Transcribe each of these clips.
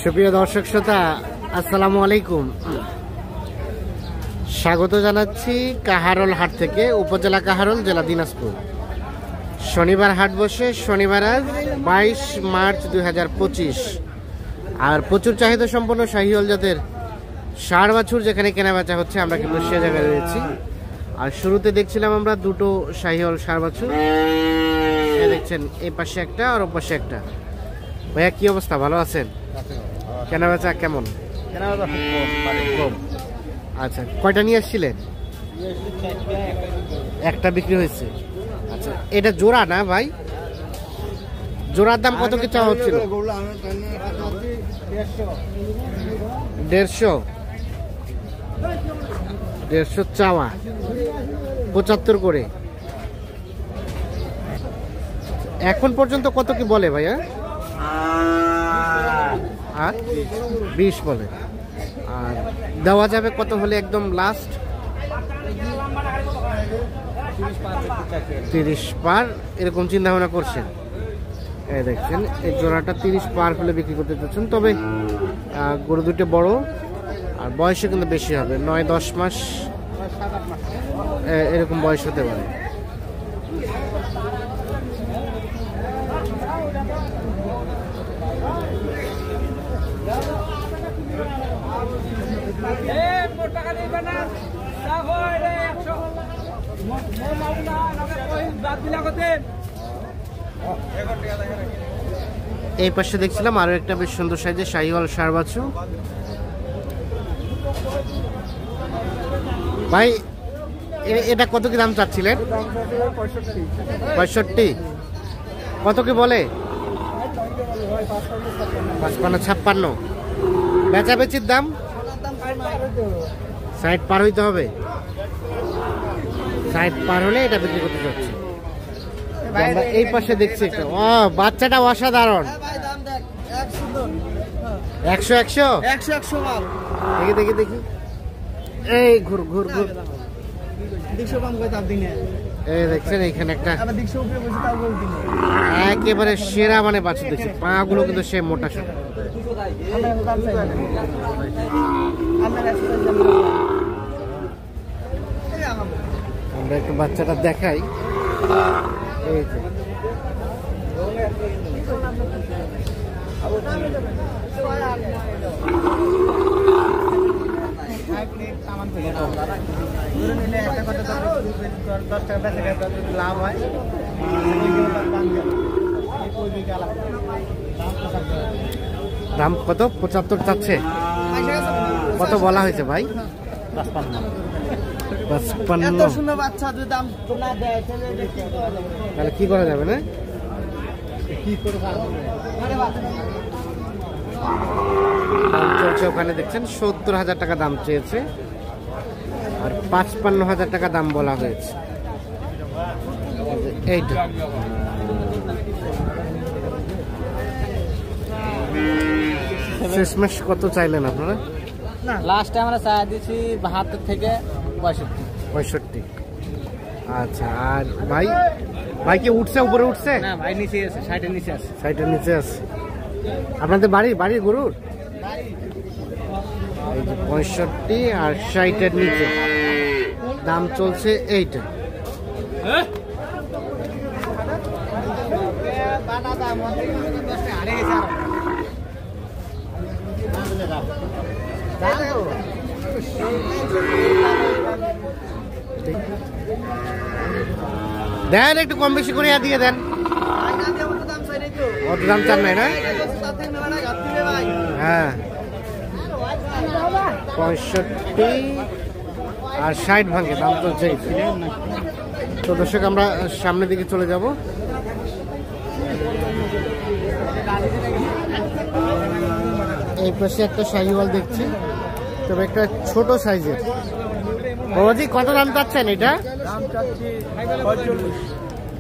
সুপ্রিয় দর্শক শ্রোতা, আসসালামু আলাইকুম। স্বাগত জানাচ্ছি কাহারোল হাট থেকে, উপজেলা কাহারোল, জেলা দিনাজপুর। শনিবার হাট বসে, শনিবার আজ 22 মার্চ 2025। আর প্রচুর চাহিদা সম্পন্ন শাহিওয়াল জাতের ষাঁড় বাছুর যেখানে কেনা বেচা হচ্ছে, আমরা কিন্তু সে জায়গায় রয়েছি। আর শুরুতে দেখছিলাম আমরা দুটো শাহিওয়াল ষাঁড় বাছুর, দেখছেন এই পাশে একটা আর ও পাশে একটা। ভাইয়া কি অবস্থা, ভালো আছেন? কেনা বেচা কেমন? কম। আচ্ছা, কয়টা নিয়ে এসেছিলেন? একটা বিক্রি হয়েছে। আচ্ছা, এটা জোড়া না ভাই? জোড়ার দাম কত কি চাওয়া হচ্ছিল? 150 চাওয়া, 75 করে। এখন পর্যন্ত কত কি বলে ভাইয়া? 20 বলে। আর দেওয়া যাবে কত হলে একদম লাস্ট? 30 পার এরকম চিন্তা ভাবনা করছেন। এই দেখছেন, এই জোড়াটা 30 পার হলে বিক্রি করতে চাচ্ছেন। তবে গরু দুটো বড় আর বয়সে কিন্তু বেশি হবে, 9-10 মাস এরকম বয়স হতে পারে। এই পাশে দেখছিলাম আরো একটা বেশ সুন্দর সাইজের শাহিওয়াল ষাঁড় বাছুর। ভাই এটা কত কি দাম চাচ্ছিলেন? 65। কত কি বলে? 55-56। বেচাবেচির দাম 60 পার হইতে হবে। 60 পার হলে এটা বিক্রি করতে যাচ্ছে। আমরা এই পাশে দেখছি একটা, বাচ্চাটা অসাধারণ। 100 দেখি দেখি। এই ঘুর ঘুর ঘুর। এই দেখছেন এইখানে একটা একেবারে সেরা মানে বাছুর দেখছি। পা গুলো কিন্তু সে মোটা সোটা। আমরা একটু বাচ্চাটা দেখাই। এই যে দাম কত? 75 চাচ্ছে। কত বলা হয়েছে ভাই? 55। তাহলে কি করা যাবে না? চলছে ওখানে দেখছেন 70,000 টাকা দাম চেয়েছে, আর 55,000 টাকা দাম বলা হয়েছে। এইটা শেষমেশ কত চাইলেন আপনারা? লাস্টে আমরা চাই দিচ্ছি 72 থেকে 65। আচ্ছা, আর ভাই ভাই কি উঠছে, উপরে উঠছে? না ভাই, নিচে আছে, সাইডের নিচে আছে। সাইডের নিচে আছে। আপনাদের বাড়ির গরুর 65 আর 60-এর নিচে দাম চলছে। এইটা দেন, একটু কম বেশি করে দিয়ে দেন। অত দাম চান নাই না? হ্যাঁ, 65 আর 60 ভাঙে দাম চলছে। তো দর্শক, আমরা সামনের দিকে চলে যাব। এই পাশে একটা শাহিওয়াল দেখছি, তবে একটা ছোট সাইজের। বাবাজি কত দাম চাচ্ছেন এটা?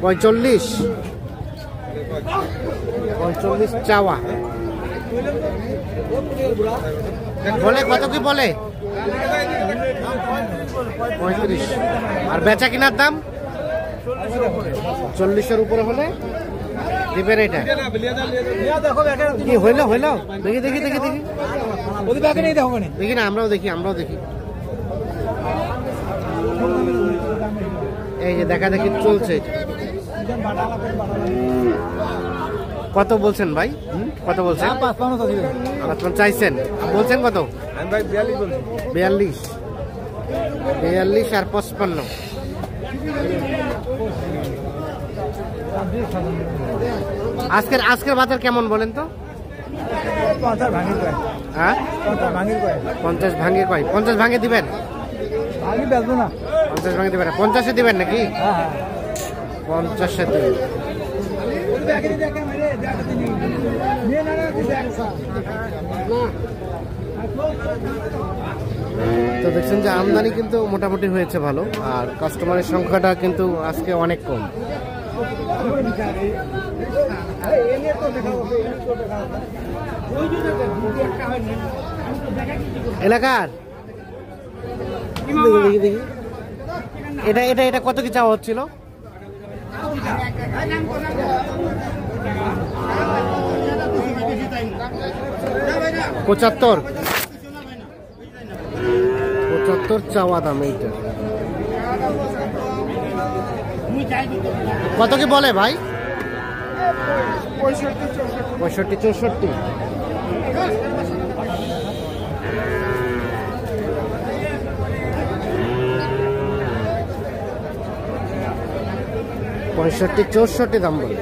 45 চাওয়া। বলে কত কি বলে? 35। আর বেচা কিনার দাম 40-এর উপরে হলে দিবেন এটা কি হইলো হইলো দেখি দেখি দেখি দেখি দেখি না আমরাও দেখি এই যে দেখা দেখি চলছে। কত বলছেন ভাই? কত বলছেন? 55 চাইছেন, বলছেন কত? 42 আর 55। আজকের বাজার কেমন বলেন তো? 50 ভাঙির কয়। হ্যাঁ 50 ভাঙির কয়। 50 ভাঙে কয়? 50 ভাঙে দিবেন? ভাঙি বেচবো না। 50 ভাঙে দিবেন? 50-এ দিবেন নাকি? হ্যাঁ হ্যাঁ 50-এ দিবেন। তো দেখছেন যে আমদানি কিন্তু মোটামুটি হয়েছে ভালো, আর কাস্টমারের সংখ্যাটা কিন্তু আজকে অনেক কম। এলাকার দেখি দেখি এটা এটা এটা কত কি চাওয়া হচ্ছিল? 75 চাওয়া দাম এইটা। কত কি বলে ভাই? 65-64। $65-64 দাম বলে।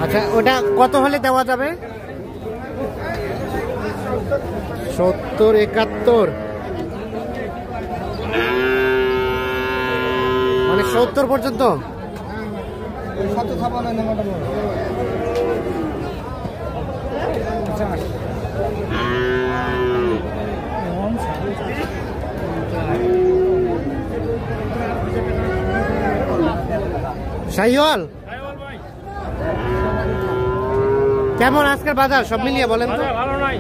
আচ্ছা ওটা কত হলে দেওয়া যাবে? 70-71 মানে 70 পর্যন্ত। শাহিওয়াল কেমন আজকের বাজার সব মিলিয়ে বলেন তো? ভালো নাই,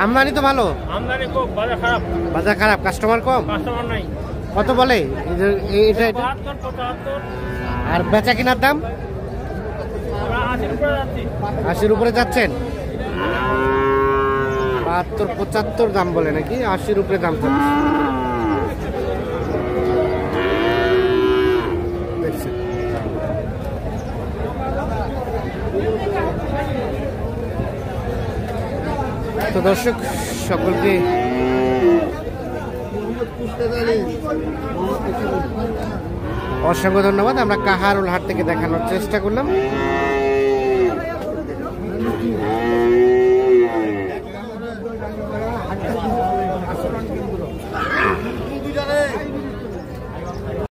আমদানি তো ভালো, আমদানি খুব, বাজার খারাপ। বাজার খারাপ, কাস্টমার কম। কাস্টমার নাই। কত বলে এটা? 75-75। আর বেচা কিনার দাম? আমরা 80-র উপরে যাচ্ছি। 80-র উপরে যাচ্ছেন? 72-75 দাম বলে নাকি? 80-র উপরে দাম থাকছে। দেখছেন তো দর্শক সকলকে অসংখ্য ধন্যবাদ। আমরা কাহারোল হাট থেকে দেখানোর চেষ্টা করলাম।